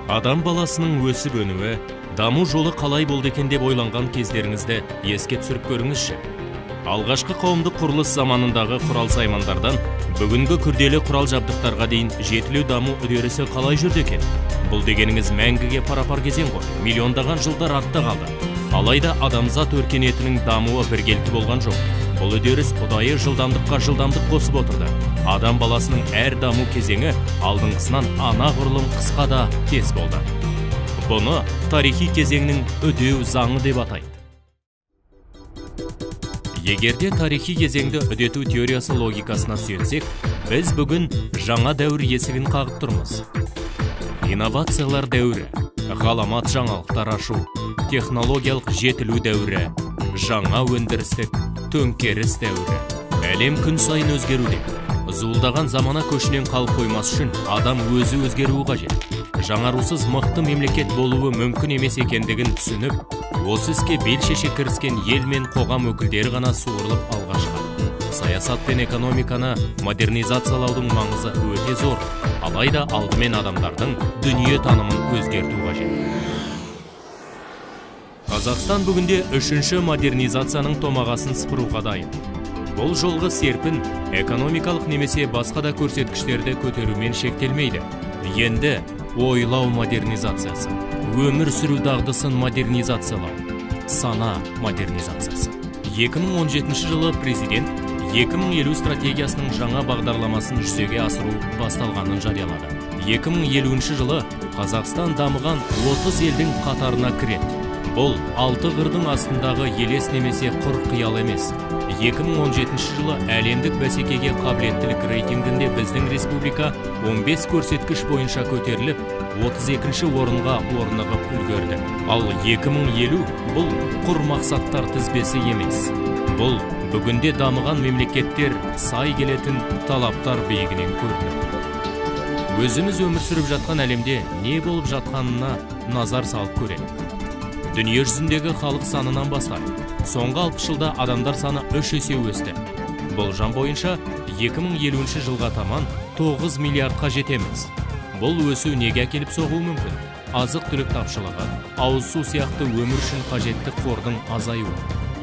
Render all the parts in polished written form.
Адам баласының өсіп өнуі, даму жолы қалай болды екен деп ойланған кездеріңізді еске түсіріп көріңізші. Алғашқы қауымдық құрылыс заманындағы құрал-саймандардан бүгінгі күрделі құрал жабдықтарға дейін жетілу даму үдерісі қалай жүрді екен? Бұл дегеніңіз мәңгіге пара-пар кезең ғой, миллиондаған жылдар артта қалды. Алайда адамзат өркениетінің дамуы біркелкі болған жоқ. Бұл үдеріс ұдайы жылдамдыққа жылдамдық қосып отырды. Адам баласының әр даму кезеңі алдыңғысынан анағұрлым қысқа да тез болды. Бұны тарихи кезеңнің үдеу заңы деп атайды. Егерде тарихи кезеңді үдету теориясы логикасына сүйенсек, біз бүгін жаңа дәуір есігін қағып тұрмыз. Инновациялар дәуірі, ғаламат жаңалықтар ашу, технологиялық жетілу дәуірі, жаңа өндірістік төңкеріс дәуірі. Әлем күн сайын өзгеруде. Зуылдаған замана көшінен қалып қоймас үшін адам өзі өзгеруі қажет. Жаңарусыз мықты мемлекет болуы мүмкін емес екендігін түсініп, осы іске бел шеше кіріскен ел мен қоғам өкілдері ғана суырылып алға шығады. Саясат пен экономиканы модернизациялаудың маңызы өте зор, алайда алдымен адамдардың дүние танымын өзгерту қажет. Қазақстан бүгінде үшінші модернизацияның томағасын сыпыруға дайын. Бұл жолғы серпін экономикалық немесе басқа да көрсеткіштерді көтерумен шектелмейді. Енді ойлау модернизациясы, өмір сүру дағдысын модернизациялау, сана модернизациясы. 2017 жылы президент 2050 стратегиясының жаңа бағдарламасын жүзеге асыру басталғанын жариялады. 2050 жылы Қазақстан дамыған 30 елдің қатарына кіреді. Бұл 6 ғырдың астындағы елес немесе құр қиял емес. 2017 жылы әлемдік бәсекеге қабілеттілік рейтингінде біздің республика 15 көрсеткіш бойынша көтеріліп, 32-ші орынға орнығып үлгерді. Ал 2050 бұл құр мақсаттар тізбесі емес. Бұл бүгінде дамыған мемлекеттер сай келетін талаптар биігінен көрінеді. Өзіміз өмір сүріп жатқан әлемде не болып жатқанына назар салып көрейік. Дүние жүзіндегі халық санынан бастайық. Соңғы 60 жылда адамдар саны 3 есе өсті. Болжам бойынша 2050 жылға таман 9 миллиардқа жетеміз. Бұл өсу неге әкеліп соғуы мүмкін? Азық-түлік тапшылығы, ауыз су сияқты өмір үшін қажетті қордың азаюы.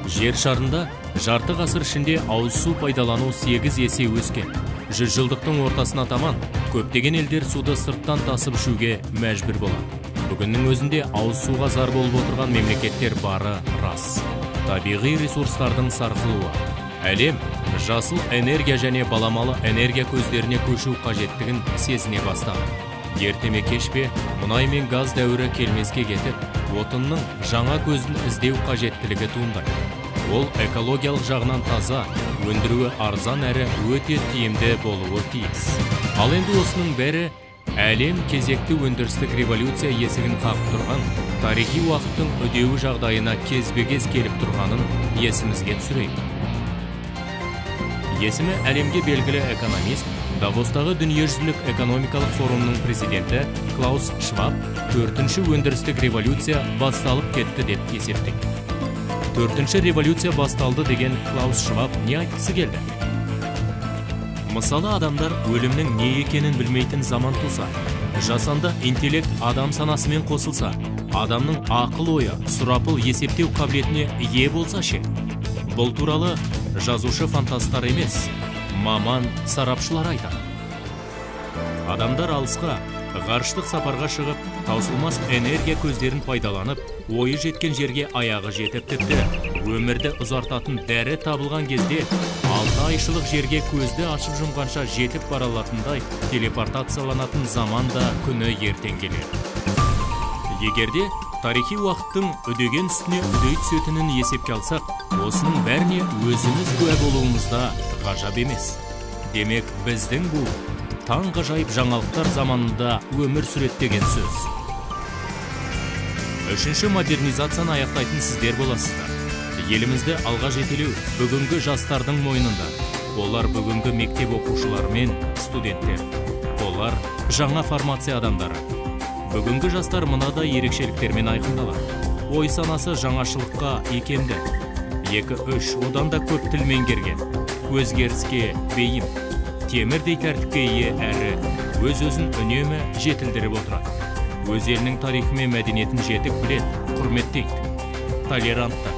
Жер шарында жарты ғасыр ішінде ауыз су пайдалану 8 есе өскен. 100 жылдықтың ортасына таман көптеген елдер суды сырттан тасып ішуге мәжбүр болады. Бүгіннің өзінде ауыз суға зар болып отырған мемлекеттер бары рас. Табиғи ресурстардың сарқылуы. Әлем жасыл энергия және баламалы энергия көздеріне көшу қажеттігін сезіне бастады. Ерте ме кеш пе мұнай мен газ дәуірі келмеске кетіп, отынның жаңа көзін іздеу қажеттілігі туындайды. Ол экологиялық жағынан таза, өндіруі арзан әрі өте тиімді болуы тиіс. Ал енді осының бәрі әлем кезекті өндірістік революция есігін қағып тұрған, тарихи уақыттың үдеуі жағдайына кезбе-кез келіп тұрғанын есімізге түсірейік. Есімі әлемге белгілі экономист, Давостағы дүниежүзілік экономикалық форумның президенті Клаус Шваб 4-ші өндірістік революция басталып кетті деп есептейді. 4-ші революция басталды деген Клаус Шваб не айтқысы келді? Мысалы, адамдар өлімнің не екенін білмейтін заман туса, жасанды интеллект адам санасымен қосылса, адамның ақыл ойы, сұрапыл есептеу қабілетіне ие болса ше. Бұл туралы жазушы фантастар емес, маман сарапшылар айтады. Адамдар алысқа, ғарыштық сапарға шығып, таусылмас энергия көздерін пайдаланып, ойы жеткен жерге аяғы жетіп тіпті өмірді ұзартатын дәрі табылған кезде 6 айшылық жерге көзді ашып жұмғанша жетіп баралатындай телепортацияланатын заман да күні ертең келеді. Егерде тарихи уақыттың үдеген үстіне үдей түсетінін есепке алсақ, осының бәріне өзіміз куә болуымызда ғажап емес. Демек, біздің бұл таңғажайып жаңалықтар заманында өмір сүреді деген сөз. 3-ші модернизацияны аяқтайтын сіздер боласыздар. Елімізді алға жетелеу бүгінгі жастардың мойнында. Олар бүгінгі мектеп оқушылары мен студенттер. Олар жаңа формация адамдары. Бүгінгі жастар мынадай ерекшеліктермен айқындалады. Ой санасы жаңашылыққа икемді. 2-3 одан да көп тіл меңгерген. Өзгеріске бейім. Темірдей тәртіпке ие әрі өз-өзін үнемі жетілдіріп отырады. өз елінің тарихы мен мәдениетін жетік біледі, құрметтейді. Толерантты.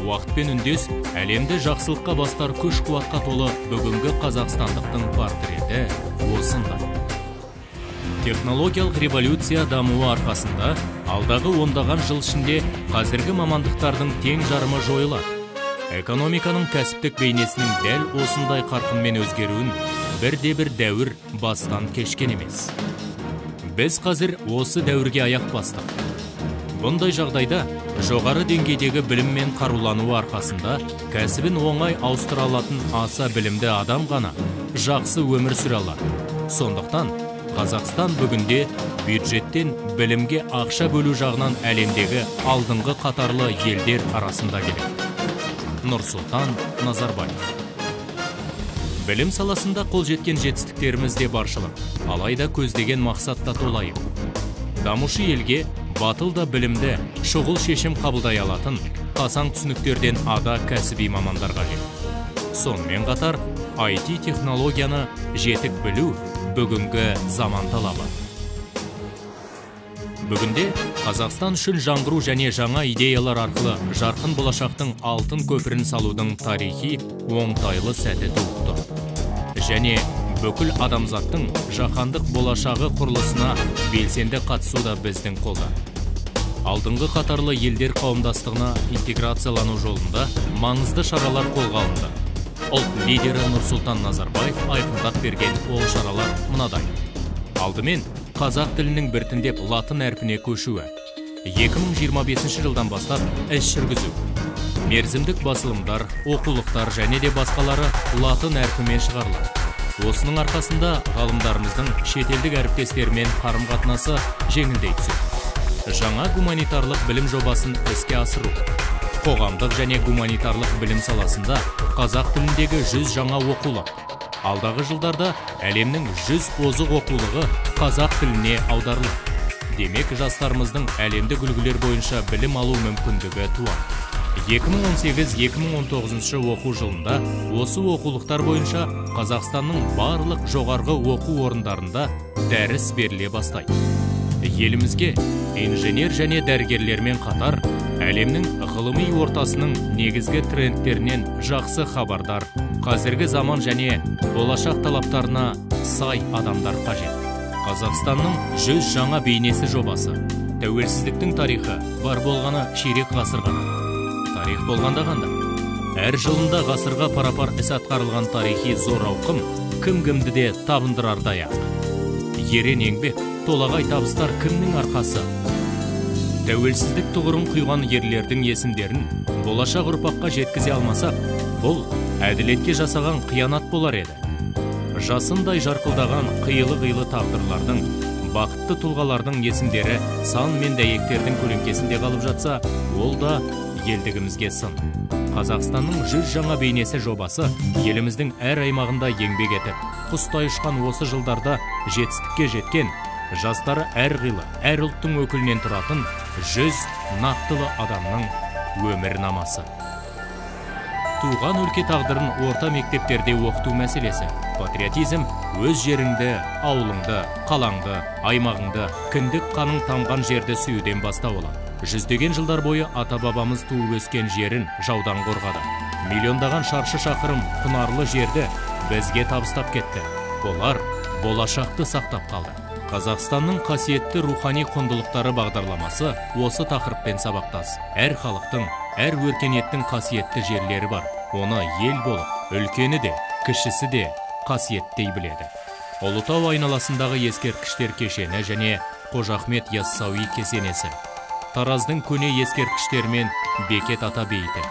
Уақытпен үндес, әлемді жақсылыққа бастар күш-қуатқа толы бүгінгі қазақстандықтың портреті осында. Технологиялық революция дамуы арқасында алдағы ондаған жыл ішінде қазіргі мамандықтардың тең жарымы жойылады. Экономиканың кәсіптік бейнесінің дәл осындай қарқынмен өзгеруін бірде-бір дәуір бастан кешкен емес. Біз қазір осы дәуірге аяқ бастық. Бұндай жағдайда жоғары деңгейдегі білім мен қарулануы арқасында кәсібін оңай ауыстыра алатын аса білімді адам ғана жақсы өмір сүре алады. Сондықтан Қазақстан бүгінде бюджеттен білімге ақша бөлу жағынан әлемдегі алдыңғы қатарлы елдер арасында келеді. Нұрсұлтан Назарбаев. Білім саласында қол жеткен жетістіктеріміз де баршылық, алайда көздеген мақсатта толайым. Дамушы елге батыл да білімді, шұғыл шешім қабылдай алатын, қасаң түсініктерден ада кәсіби мамандар қажет. Сонымен қатар, IT технологияны жетік білу бүгінгі заман талабы. Бүгінде Қазақстан үшін жаңғыру және жаңа идеялар арқылы жарқын болашақтың алтын көпірін салудың тарихи оңтайлы сәті туып тұр. Және бүкіл адамзаттың жаһандық болашағы құрылысына белсенді қатысуда біздің қолда. Алдыңғы қатарлы елдер қауымдастығына интеграциялану жолында маңызды шаралар қолға алынды. Ұлт лидері Нұрсұлтан Назарбаев айқындап берген ол шаралар мынадай. Алдымен қазақ тілінің біртіндеп латын әрпіне көшуі. 2025 жылдан бастап іс жүргізу. Мерзімдік басылымдар, оқулықтар және де басқалары латын әрпімен шығарылады. Осының арқасында ғалымдарымыздың шетелдік әріптестермен қарым-қатынасы жеңілдей түседі. Жаңа гуманитарлық білім жобасын іске асыру. Қоғамдық және гуманитарлық білім саласында қазақ тіліндегі 100 жаңа оқулық. Алдағы жылдарда әлемнің 100 озық оқулығы қазақ тіліне аударылады. Демек, жастарымыздың әлемдік үлгілер бойынша білім алу мүмкіндігі туады. 2018-2019 оқу жылында осы оқулықтар бойынша Қазақстанның барлық жоғарғы оқу орындарында дәріс беріле бастайды. Елімізге инженер және дәрігерлермен қатар әлемнің ғылыми ортасының негізгі трендтерінен жақсы хабардар, қазіргі заман және болашақ талаптарына сай адамдар қажет. Қазақстанның 100 жаңа бейнесі жобасы. Тәуелсіздіктің тарихы бар болғаны ширек ғасыр ғана. Тарих болғанда қандай? Әр жылында ғасырға парапар іс атқарылған тарихи зор ауқым кім-кімді де табындырардай ақ. Ерен еңбек, толағай табыстар кімнің арқасы? Тәуелсіздік тұғырын құйған ерлердің есімдерін болашақ ұрпаққа жеткізе алмасақ, бұл әділетке жасаған қиянат болар еді. Жасындай жарқылдаған қилы-қилы тағдырлардың, бақытты тұлғалардың есімдері сан мен дәйектердің көлеңкесінде қалып жатса, ол да елдігімізге сын. Қазақстанның 100 жаңа бейнесі жобасы еліміздің әр аймағында еңбек етіп, құстай ұшқан осы жылдарда жетістікке жеткен, жастары әр қилы, әр ұлттың өкілінен тұратын 100 нақтылы адамның өмір намасы. Туған өлке тағдырын орта мектептерде оқыту мәселесі. Патриотизм өз жеріңді, ауылыңды, қалаңды, аймағыңды, кіндік қаның тамған жерді сүюден бастау алады. Жүздеген жылдар бойы ата-бабамыз туып өскен жерін жаудан қорғады. Миллиондаған шаршы шақырым құнарлы жерді бізге табыстап кетті. Олар болашақты сақтап қалды. Қазақстанның қасиетті рухани құндылықтары бағдарламасы осы тақырыппен сабақтас. Әр халықтың, әр өркениеттің қасиетті жерлері бар. Оны ел болып, үлкені де, кішісі де қасиеттей біледі. Ұлытау айналасындағы ескерткіштер кешені және Қожа Ахмет Яссауи кесенесі. Тараздың көне ескерткіштермен Бекет ата бейіті.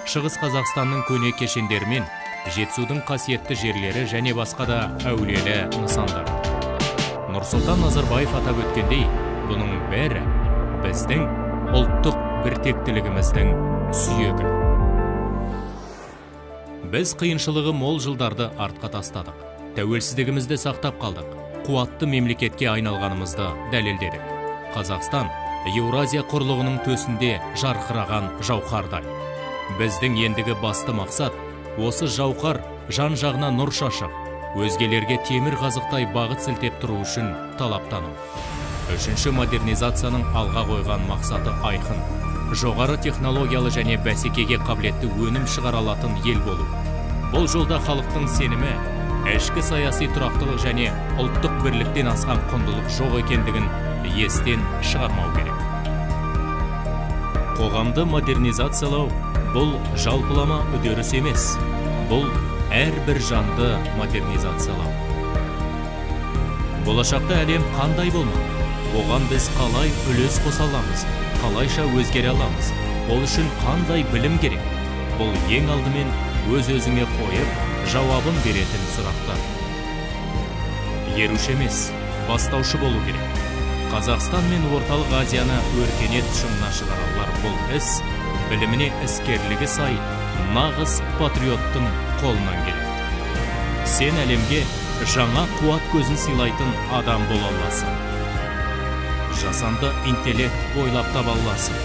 Шығыс Қазақстанның көне кешендермен Жетісудың қасиетті жерлері және басқа да әулиелі нысандар. Нұрсұлтан Назарбаев атап өткендей, бұның бәрі біздің ұлттық біртектілігіміздің сүйегі. Біз қиыншылығы мол жылдарды артқа тастадық. Тәуелсіздігімізді сақтап қалдық. Қуатты мемлекетке айналғанымызды дәлелдедік. Қазақстан Еуразия құрлығының төсінде жарқыраған жауһардай. Біздің ендігі басты мақсат осы жауһар жан-жағына нұр шашып, өзгелерге темір қазықтай бағыт сілтеп тұру үшін талаптану. Үшінші модернизацияның алға қойған мақсаты айқын. Жоғары технологиялы және бәсекеге қабілетті өнім шығара алатын ел болу. Бұл жолда халықтың сенімі, ішкі саяси тұрақтылық және ұлттық бірліктен асқан құндылық жоқ екендігін естен шығармау керек. Қоғамды модернизациялау бұл жалпылама үдеріс емес. Бұл әрбір жанды модернизациялау. Болашақта әлем қандай болмақ? Оған біз қалай үлес қоса аламыз? Қалайша өзгере аламыз? Ол үшін қандай білім керек? Бұл ең алдымен өз-өзіңе қойып, жауабын беретін сұрақтар. Еруш емес, бастаушы болу керек. Қазақстан мен Орталық Азияны өркениет шыңына шығарулар бұл іс, біліміне іскерлігі сай, нағыз патриоттың қолынан келеді. Сен әлемге жаңа қуат көзін сыйлайтын адам бола аласың. Жасанды интеллект ойлап таба аласың.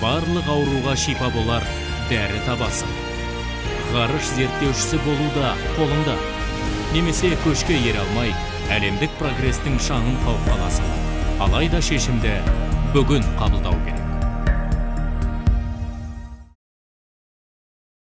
Барлық ауруға шипа болар дәрі табасың. Ғарыш зерттеушісі болу да қолыңда. Немесе көшке ере алмай, әлемдік прогрестің шаңын қауып қаласың. Алайда шешімді бүгін қабылдау керек.